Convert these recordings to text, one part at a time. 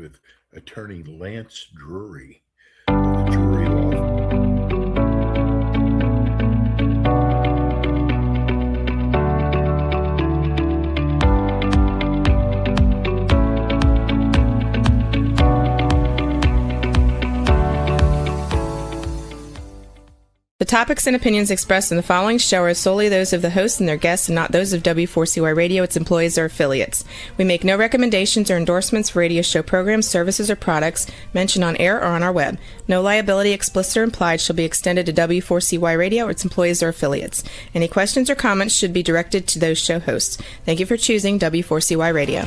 with attorney Lance Drury of the Drury Law. The topics and opinions expressed in the following show are solely those of the host and their guests and not those of W4CY Radio, its employees, or affiliates. We make no recommendations or endorsements for radio show programs, services, or products mentioned on air or on our web. No liability, explicit or implied, shall be extended to W4CY Radio or its employees or affiliates. Any questions or comments should be directed to those show hosts. Thank you for choosing W4CY Radio.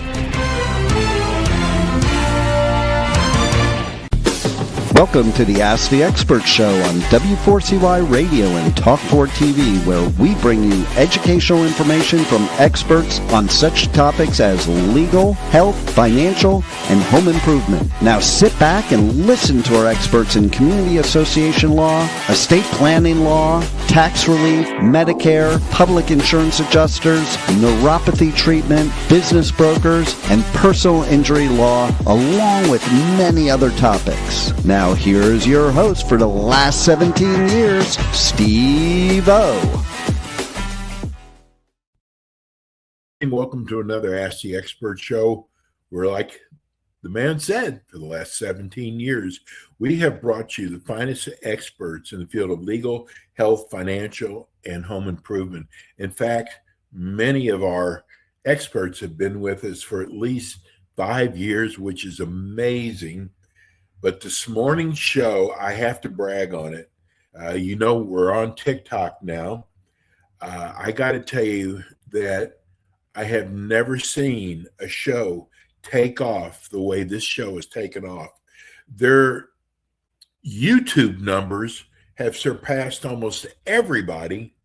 Welcome to the Ask the Expert Show on W4CY Radio and Talk4 TV, where we bring you educational information from experts on such topics as legal, health, financial, and home improvement. Now sit back and listen to our experts in community association law, estate planning law, tax relief, Medicare, public insurance adjusters, neuropathy treatment, business brokers, and personal injury law, along with many other topics. Now here's your host for the last 17 years, Steve O. And welcome to another Ask the Expert Show, where, like the man said, for the last 17 years, we have brought you the finest experts in the field of legal, health, financial, and home improvement. In fact, many of our experts have been with us for at least 5 years, which is amazing. But this morning's show, I have to brag on it. We're on TikTok now. I got to tell you that I have never seen a show take off the way this show has taken off. Their YouTube numbers have surpassed almost everybody.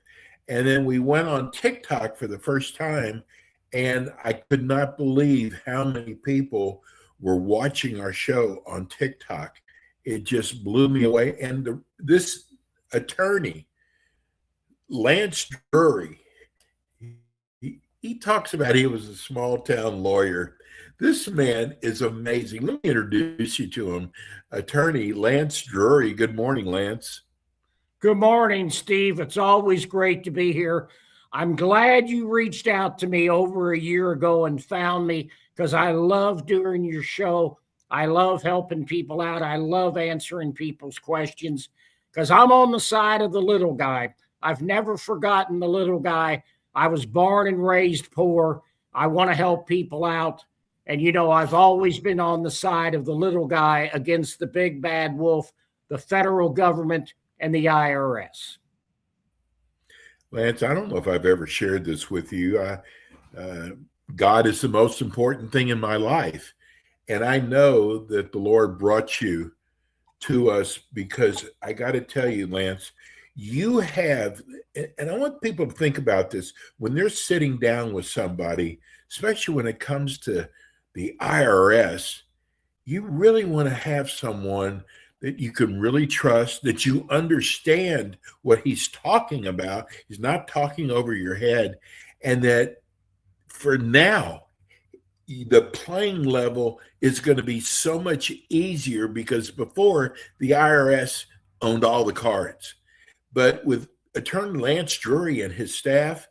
And then we went on TikTok for the first time, and I could not believe how many people were watching our show on TikTok. It just blew me away. And this attorney, Lance Drury, he talks about he was a small town lawyer. This man is amazing. Let me introduce you to him. Attorney Lance Drury. Good morning, Lance. Good morning, Steve. It's always great to be here. I'm glad you reached out to me over a year ago and found me, because I love doing your show. I love helping people out. I love answering people's questions, because I'm on the side of the little guy. I've never forgotten the little guy. I was born and raised poor. I want to help people out. And, I've always been on the side of the little guy against the big bad wolf, the federal government, and the IRS. Lance, I don't know if I've ever shared this with you. God is the most important thing in my life. And I know that the Lord brought you to us because I got to tell you, Lance, you have, and I want people to think about this, when they're sitting down with somebody, especially when it comes to the IRS, you really want to have someone that you can really trust, that you understand what he's talking about. He's not talking over your head. And that for now, the playing level is going to be so much easier, because before, the IRS owned all the cards. But with Attorney Lance Drury and his staff,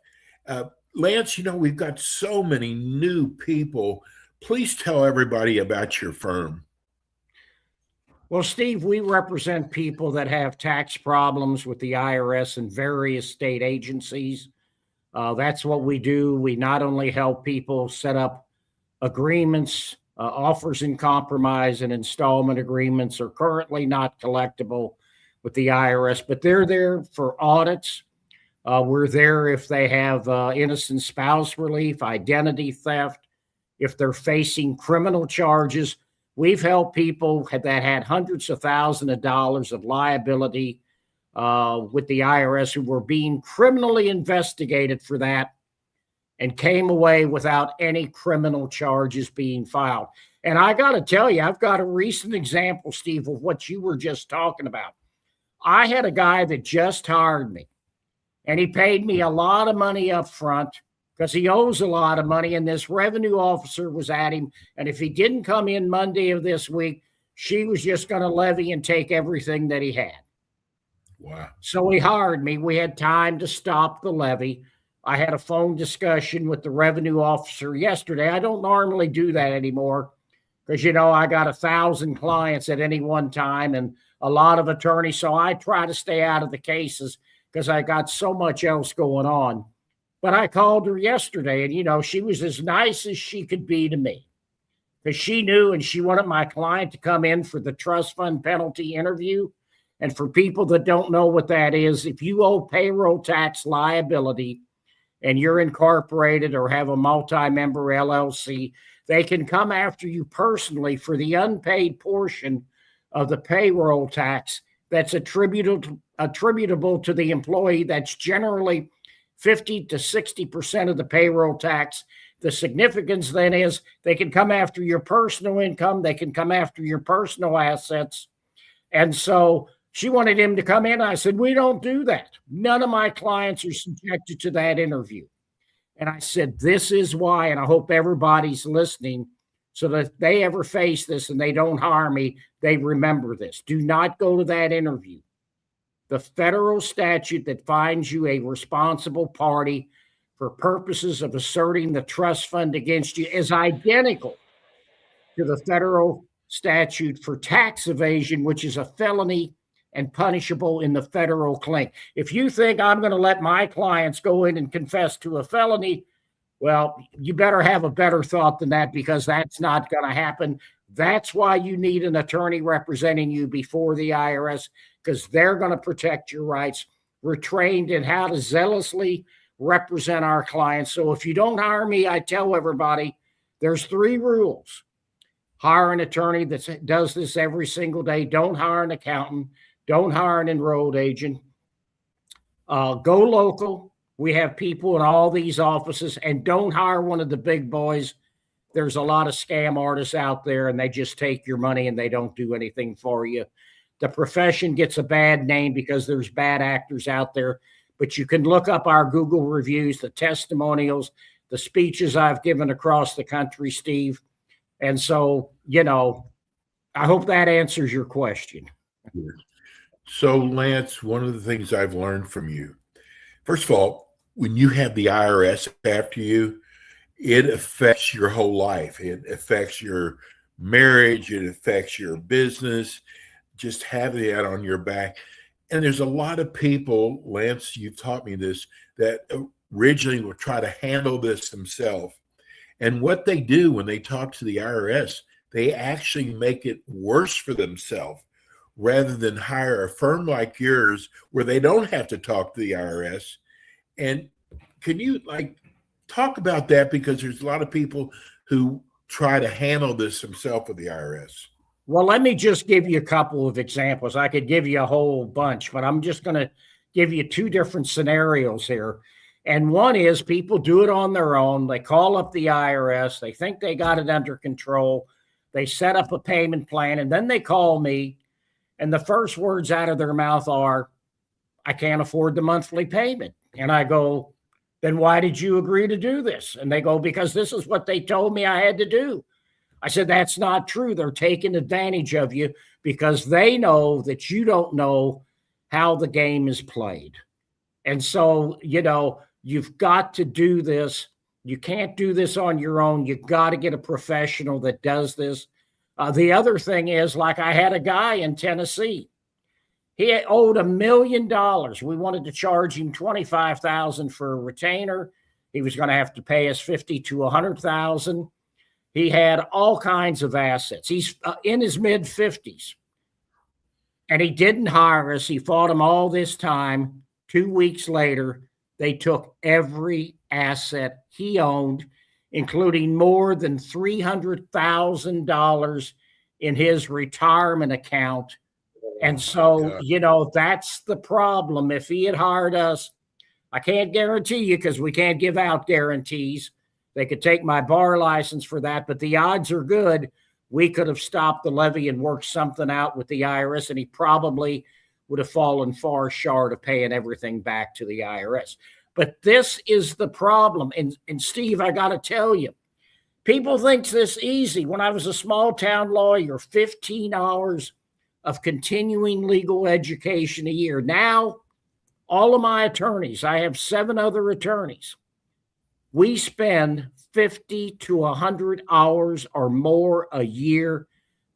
Lance, we've got so many new people. Please tell everybody about your firm. Well, Steve, we represent people that have tax problems with the IRS and various state agencies. That's what we do. We not only help people set up agreements, offers in compromise, and installment agreements are currently not collectible with the IRS, but they're there for audits. We're there if they have innocent spouse relief, identity theft, if they're facing criminal charges. We've helped people that had hundreds of thousands of dollars of liability with the IRS who were being criminally investigated for that and came away without any criminal charges being filed. And I got to tell you, I've got a recent example, Steve, of what you were just talking about. I had a guy that just hired me, and he paid me a lot of money up front. because he owes a lot of money. And this revenue officer was at him. And if he didn't come in Monday of this week, she was just going to levy and take everything that he had. Wow. So he hired me. We had time to stop the levy. I had a phone discussion with the revenue officer yesterday. I don't normally do that anymore because, I got 1,000 clients at any one time and a lot of attorneys. So I try to stay out of the cases because I got so much else going on. But I called her yesterday and, she was as nice as she could be to me because she knew and she wanted my client to come in for the trust fund penalty interview. And for people that don't know what that is, if you owe payroll tax liability and you're incorporated or have a multi-member LLC, they can come after you personally for the unpaid portion of the payroll tax that's attributable to the employee. That's generally 50 to 60% of the payroll tax. The significance then is they can come after your personal income. They can come after your personal assets. And so she wanted him to come in. I said, we don't do that. None of my clients are subjected to that interview. And I said, this is why, and I hope everybody's listening so that if they ever face this and they don't hire me, they remember this. Do not go to that interview. The federal statute that finds you a responsible party for purposes of asserting the trust fund against you is identical to the federal statute for tax evasion, which is a felony and punishable in the federal claim. If you think I'm going to let my clients go in and confess to a felony, well, you better have a better thought than that because that's not going to happen. That's why you need an attorney representing you before the IRS because they're going to protect your rights. We're trained in how to zealously represent our clients. So if you don't hire me, I tell everybody there's 3 rules. Hire an attorney that does this every single day. Don't hire an accountant. Don't hire an enrolled agent. Go local. We have people in all these offices, and don't hire one of the big boys. There's a lot of scam artists out there, and they just take your money and they don't do anything for you. The profession gets a bad name because there's bad actors out there, but you can look up our Google reviews, the testimonials, the speeches I've given across the country, Steve. And so, I hope that answers your question. So, Lance, one of the things I've learned from you, first of all, when you have the IRS after you, it affects your whole life. It affects your marriage. It affects your business. Just having that on your back. And there's a lot of people, Lance, you've taught me this, that originally will try to handle this themselves. And what they do when they talk to the IRS, they actually make it worse for themselves rather than hire a firm like yours where they don't have to talk to the IRS. And can you talk about that? Because there's a lot of people who try to handle this themselves with the IRS. Well, let me just give you a couple of examples. I could give you a whole bunch, but I'm just going to give you 2 different scenarios here. And one is people do it on their own. They call up the IRS. They think they got it under control. They set up a payment plan, and then they call me. And the first words out of their mouth are, I can't afford the monthly payment. And I go, then why did you agree to do this? And they go, because this is what they told me I had to do. I said, that's not true. They're taking advantage of you because they know that you don't know how the game is played. And so, you've got to do this. You can't do this on your own. You've got to get a professional that does this. The other thing is, I had a guy in Tennessee. He owed $1 million. We wanted to charge him $25,000 for a retainer. He was going to have to pay us $50,000 to $100,000. He had all kinds of assets. He's in his mid-50s. And he didn't hire us. He fought him all this time. 2 weeks later, they took every asset he owned, including more than $300,000 in his retirement account. And so, that's the problem. If he had hired us, I can't guarantee you because we can't give out guarantees. They could take my bar license for that, but the odds are good we could have stopped the levy and worked something out with the IRS, and he probably would have fallen far short of paying everything back to the IRS. But this is the problem. And Steve, I got to tell you, people think this easy. When I was a small town lawyer, 15 hours of continuing legal education a year. Now, all of my attorneys, I have 7 other attorneys, we spend 50 to 100 hours or more a year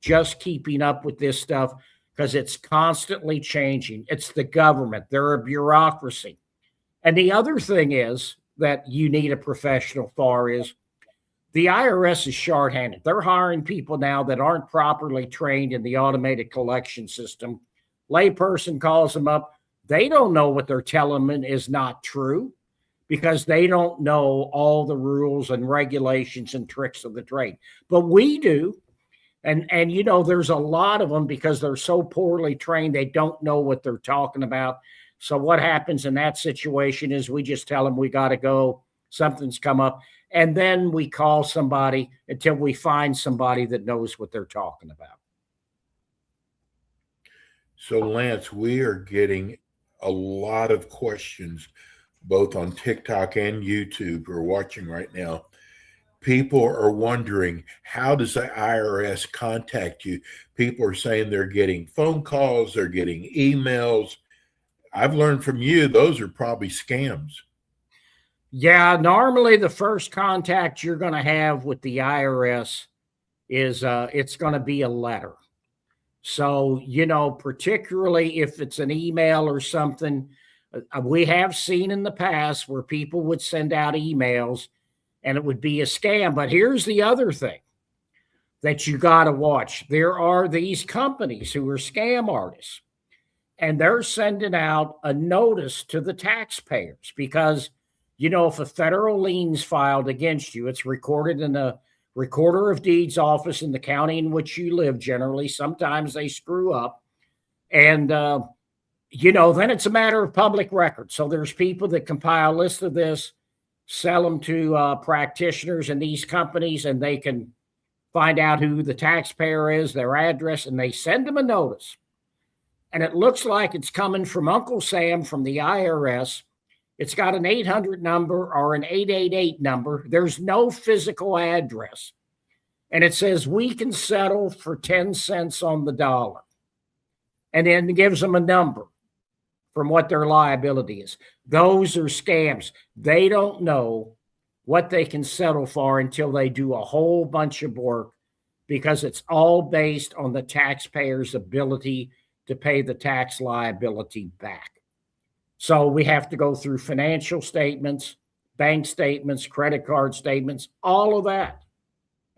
just keeping up with this stuff because it's constantly changing. It's the government. They're a bureaucracy. And the other thing is that you need a professional for is the IRS is shorthanded. They're hiring people now that aren't properly trained in the automated collection system. Layperson calls them up. They don't know what they're telling them is not true because they don't know all the rules and regulations and tricks of the trade. But we do. And you know, there's a lot of them because they're so poorly trained, they don't know what they're talking about. So what happens in that situation is we just tell them we got to go, something's come up, and then we call somebody until we find somebody that knows what they're talking about. So, Lance, we are getting a lot of questions both on TikTok and YouTube who are watching right now. People are wondering, how does the IRS contact you? People are saying they're getting phone calls, they're getting emails. I've learned from you, those are probably scams. Yeah, normally the first contact you're going to have with the IRS is it's going to be a letter. So, you know, particularly if it's an email or something, we have seen in the past where people would send out emails and it would be a scam. But here's the other thing that you got to watch. There are these companies who are scam artists, and they're sending out a notice to the taxpayers because, you know, if a federal lien's filed against you, it's recorded in a recorder of deeds office in the county in which you live generally. Sometimes they screw up. And, you know, then it's a matter of public record. So there's people that compile a list of this, sell them to practitioners in these companies, and they can find out who the taxpayer is, their address, and they send them a notice. And it looks like it's coming from Uncle Sam from the IRS. It's got an 800 number or an 888 number. There's no physical address. And it says, we can settle for 10 cents on the dollar. And then it gives them a number from what their liability is. Those are scams. They don't know what they can settle for until they do a whole bunch of work because it's all based on the taxpayer's ability to pay the tax liability back. So we have to go through financial statements, bank statements, credit card statements, all of that.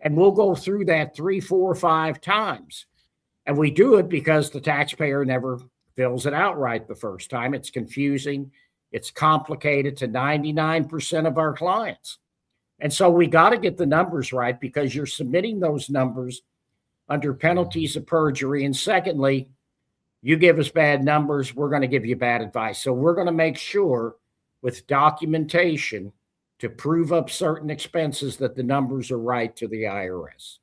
And we'll go through that 3, 4, 5 times. And we do it because the taxpayer never fills it out right the first time. It's confusing. It's complicated to 99% of our clients. And so we got to get the numbers right because you're submitting those numbers under penalties of perjury. And secondly, you give us bad numbers, we're going to give you bad advice. So we're going to make sure with documentation to prove up certain expenses that the numbers are right to the IRS.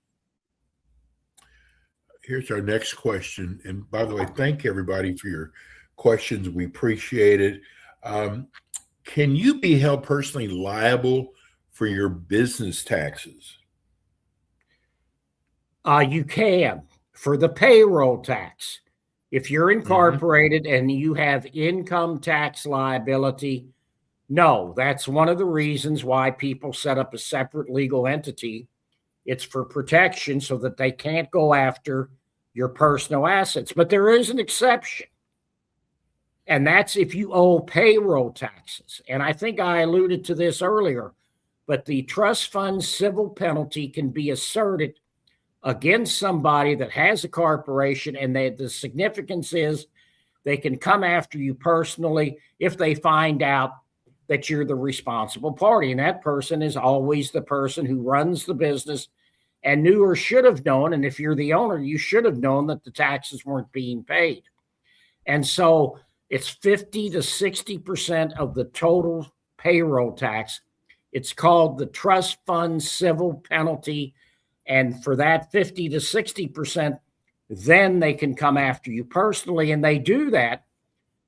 Here's our next question. And by the way, thank everybody for your questions. We appreciate it. Can you be held personally liable for your business taxes? You can for the payroll tax. If you're incorporated and you have income tax liability, no, that's one of the reasons why people set up a separate legal entity. It's for protection so that they can't go after your personal assets. But there is an exception. And that's if you owe payroll taxes. And I think I alluded to this earlier, but the trust fund civil penalty can be asserted against somebody that has a corporation, and the significance is they can come after you personally if they find out that you're the responsible party. And that person is always the person who runs the business and knew or should have known. And if you're the owner, you should have known that the taxes weren't being paid. And so it's 50 to 60% of the total payroll tax. It's called the trust fund civil penalty. And for that 50 to 60%, then they can come after you personally. And they do that,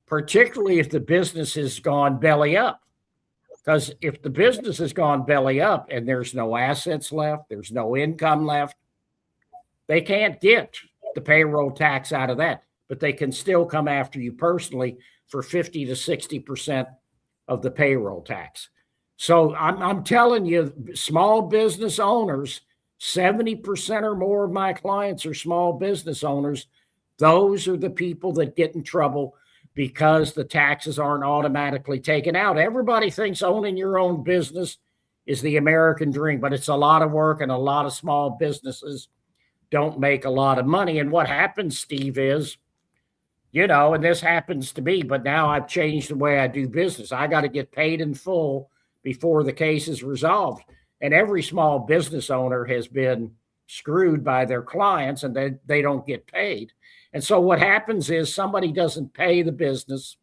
particularly if the business has gone belly up. Because if the business has gone belly up and there's no assets left, there's no income left, they can't get the payroll tax out of that, but they can still come after you personally for 50 to 60% of the payroll tax. So I'm telling you, small business owners, 70% or more of my clients are small business owners. Those are the people that get in trouble because the taxes aren't automatically taken out. Everybody thinks owning your own business is the American dream, but it's a lot of work, and a lot of small businesses don't make a lot of money. And what happens, Steve, is, and this happens to me, but now I've changed the way I do business. I got to get paid in full before the case is resolved. And every small business owner has been screwed by their clients, and they don't get paid. And so what happens is somebody doesn't pay the business.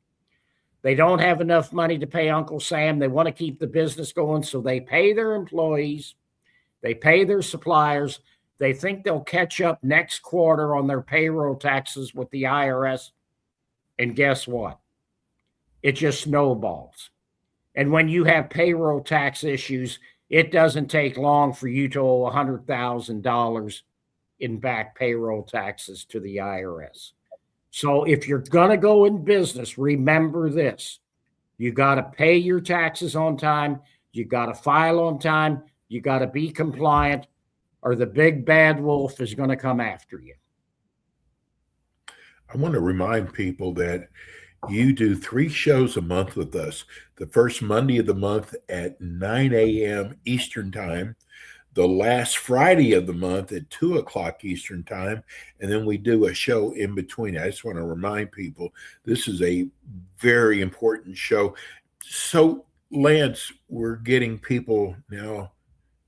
They don't have enough money to pay Uncle Sam. They want to keep the business going, so they pay their employees. They pay their suppliers. They think they'll catch up next quarter on their payroll taxes with the IRS. And guess what? It just snowballs. And when you have payroll tax issues, it doesn't take long for you to owe $100,000 in back payroll taxes to the IRS. So if you're going to go in business, remember this. You got to pay your taxes on time. You got to file on time. You got to be compliant, or the big bad wolf is going to come after you. I want to remind people that you do 3 shows a month with us. The first Monday of the month at 9 a.m. Eastern Time, the last Friday of the month at 2 o'clock Eastern Time, and then we do a show in between. I just want to remind people this is a very important show. So, Lance, we're getting people now,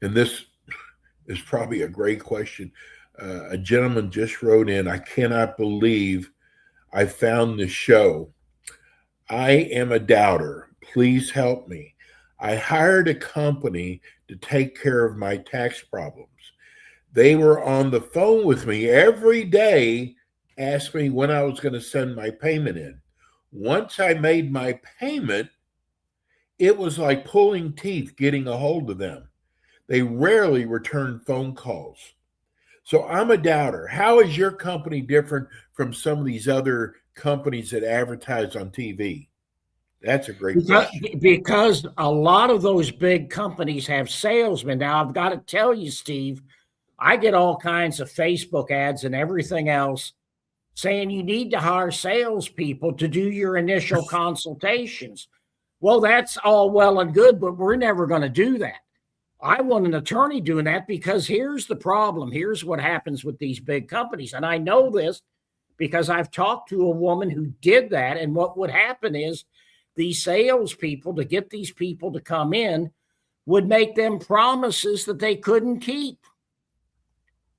and this is probably a great question. A gentleman just wrote in, I cannot believe I found the show. I am a doubter. Please help me. I hired a company to take care of my tax problems. They were on the phone with me every day, asked me when I was going to send my payment in. Once I made my payment, it was like pulling teeth getting a hold of them. They rarely return phone calls. So I'm a doubter. How is your company different from some of these other companies that advertise on TV? That's a great question. Because a lot of those big companies have salesmen. Now, I've got to tell you, Steve, I get all kinds of Facebook ads and everything else saying you need to hire salespeople to do your initial consultations. Well, that's all well and good, but we're never going to do that. I want an attorney doing that, because here's the problem. Here's what happens with these big companies. And I know this because I've talked to a woman who did that. And what would happen is these salespeople, to get these people to come in, would make them promises that they couldn't keep.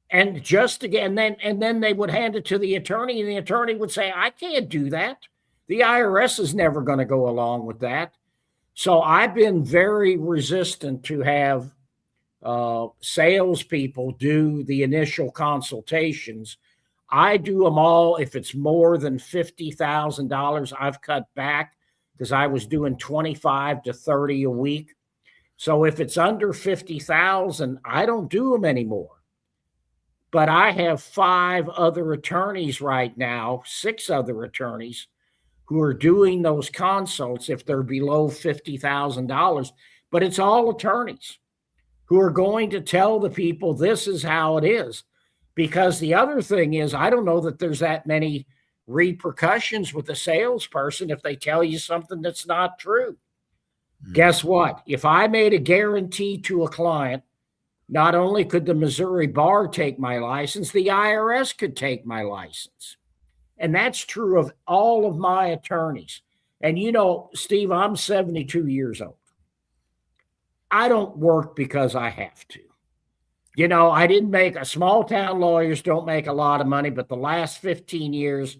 And just again, and then they would hand it to the attorney, and the attorney would say, I can't do that. The IRS is never going to go along with that. So I've been very resistant to have salespeople do the initial consultations. I do them all. If it's more than $50,000, I've cut back, because I was doing 25 to 30 a week. So if it's under 50,000, I don't do them anymore. But I have 5 other attorneys right now, 6 other attorneys who are doing those consults if they're below $50,000. But it's all attorneys who are going to tell the people this is how it is. Because the other thing is, I don't know that there's that many repercussions with a salesperson if they tell you something that's not true. Guess what? If I made a guarantee to a client, not only could the Missouri bar take my license, the IRS could take my license. And that's true of all of my attorneys. And Steve, I'm 72 years old. I don't work because I have to. I didn't make small town lawyers don't make a lot of money, but the last 15 years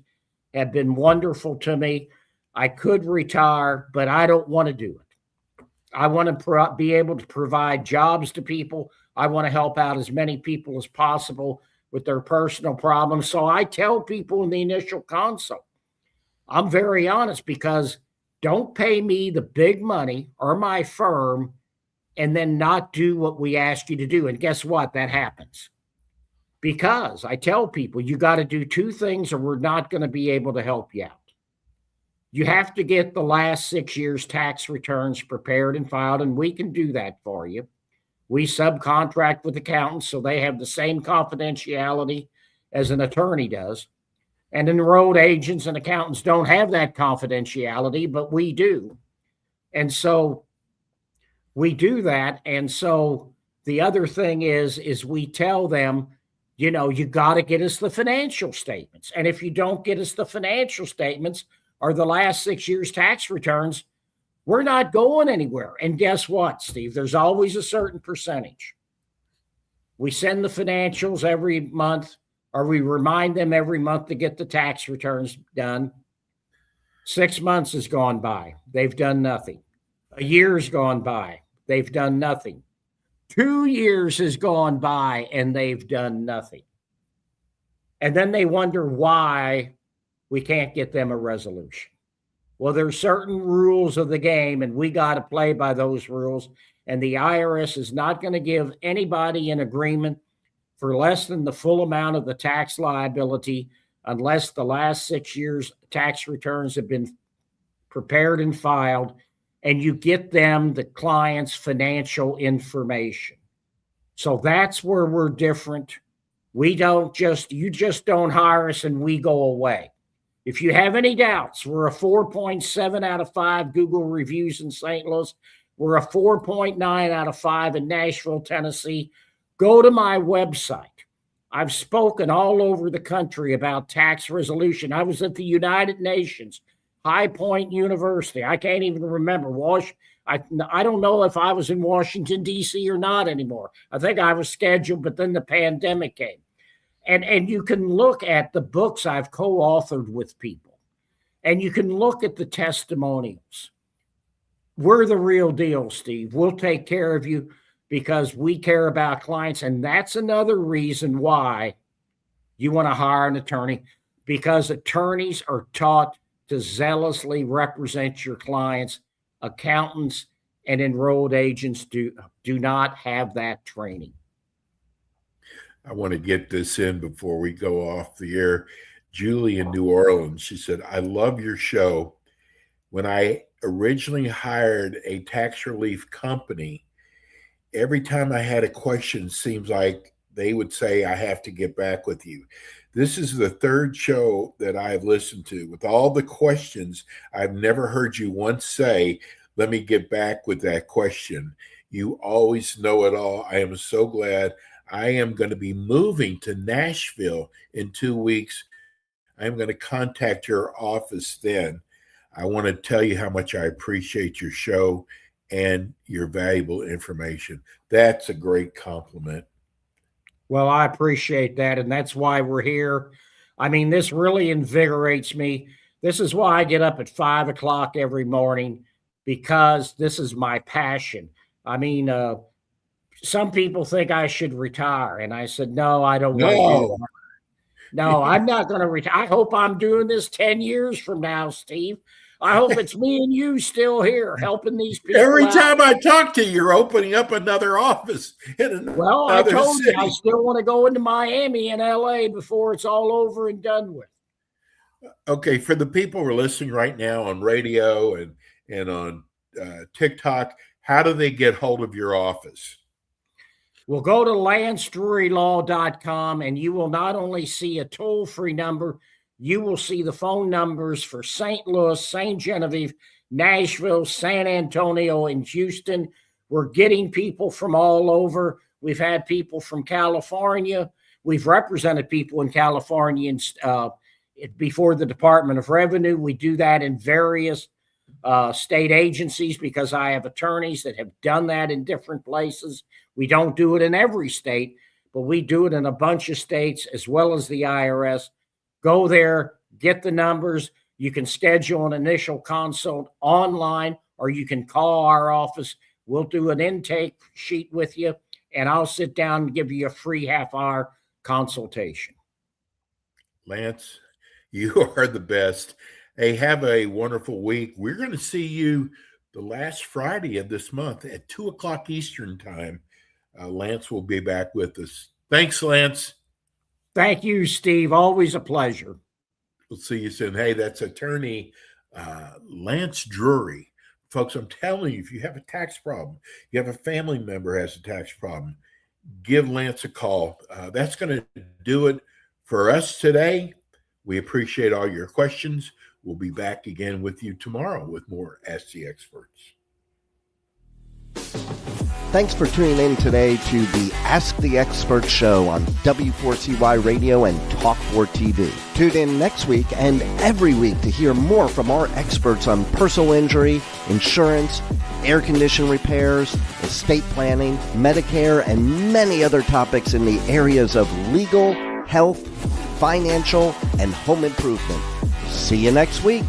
have been wonderful to me. I could retire, but I don't want to do it. I want to be able to provide jobs to people. I want to help out as many people as possible with their personal problems. So I tell people in the initial consult, I'm very honest, because Don't pay me the big money or my firm and then not do what we asked you to do. And guess what? That happens. Because I tell people you got to do two things or we're not going to be able to help you out. You have to get the last 6 years' tax returns prepared and filed, and we can do that for you. We subcontract with accountants, so they have the same confidentiality as an attorney does. And enrolled agents and accountants don't have that confidentiality, but we do. And so we do that. And so the other thing is we tell them, you know, you got to get us the financial statements. And if you don't get us the financial statements or the last 6 years' tax returns, we're not going anywhere. And guess what, Steve? There's always a certain percentage. We send the financials every month, or we remind them every month to get the tax returns done. 6 months has gone by. They've done nothing. A year's gone by. They've done nothing. 2 years has gone by and they've done nothing. And then they wonder why we can't get them a resolution. Well, there's certain rules of the game and we got to play by those rules. And the IRS is not going to give anybody an agreement for less than the full amount of the tax liability unless the last 6 years tax returns have been prepared and filed and you get them the client's financial information. So that's where we're different. You just don't hire us and we go away. If you have any doubts, we're a 4.7 out of 5 Google reviews in St. Louis. We're a 4.9 out of 5 in Nashville, Tennessee. Go to my website. I've spoken all over the country about tax resolution. I was at the United Nations, High Point University. I can't even remember. I don't know if I was in Washington, D.C. or not anymore. I think I was scheduled, but then the pandemic came. And you can look at the books I've co-authored with people, and you can look at the testimonials. We're the real deal, Steve. We'll take care of you because we care about clients. And that's another reason why you want to hire an attorney, because attorneys are taught to zealously represent your clients. Accountants and enrolled agents do not have that training. I want to get this in before we go off the air. Julie in New Orleans, she said, I love your show. When I originally hired a tax relief company, every time I had a question, seems like they would say, I have to get back with you. This is the third show that I've listened to. With all the questions, I've never heard you once say, let me get back with that question. You always know it all. I am so glad. I am going to be moving to Nashville in 2 weeks. I'm going to contact your office then. I want to tell you how much I appreciate your show and your valuable information. That's a great compliment. Well, I appreciate that. And that's why we're here. I mean, this really invigorates me. This is why I get up at 5 o'clock every morning, because this is my passion. I mean, some people think I should retire. And I said, no, I don't want to do that. No, I'm not going to retire. I hope I'm doing this 10 years from now, Steve. I hope it's me and you still here helping these people. Every out. time I talk to you, you're opening up another office in another Well, I told city. you I still want to go into Miami and LA before it's all over and done with. Okay, for the people who are listening right now on radio and on TikTok, how do they get hold of your office? Well, go to lancedrurylaw.com and you will not only see a toll-free number, you will see the phone numbers for St. Louis, St. Genevieve, Nashville, San Antonio, and Houston. We're getting people from all over. We've had people from California. We've represented people in California before the Department of Revenue. We do that in various state agencies because I have attorneys that have done that in different places. We don't do it in every state, but we do it in a bunch of states as well as the IRS. Go there, get the numbers. You can schedule an initial consult online, or you can call our office. We'll do an intake sheet with you, and I'll sit down and give you a free half-hour consultation. Lance, you are the best. Hey, have a wonderful week. We're going to see you the last Friday of this month at 2 o'clock Eastern time. Lance will be back with us. Thanks, Lance. Thank you, Steve. Always a pleasure. We'll see you soon. Hey, that's attorney Lance Drury. Folks, I'm telling you, if you have a tax problem, you have a family member has a tax problem, give Lance a call. That's going to do it for us today. We appreciate all your questions. We'll be back again with you tomorrow with more Ask the Experts. Thanks for tuning in today to the Ask the Expert show on W4CY Radio and Talk4 TV. Tune in next week and every week to hear more from our experts on personal injury, insurance, air condition repairs, estate planning, Medicare, and many other topics in the areas of legal, health, financial, and home improvement. See you next week.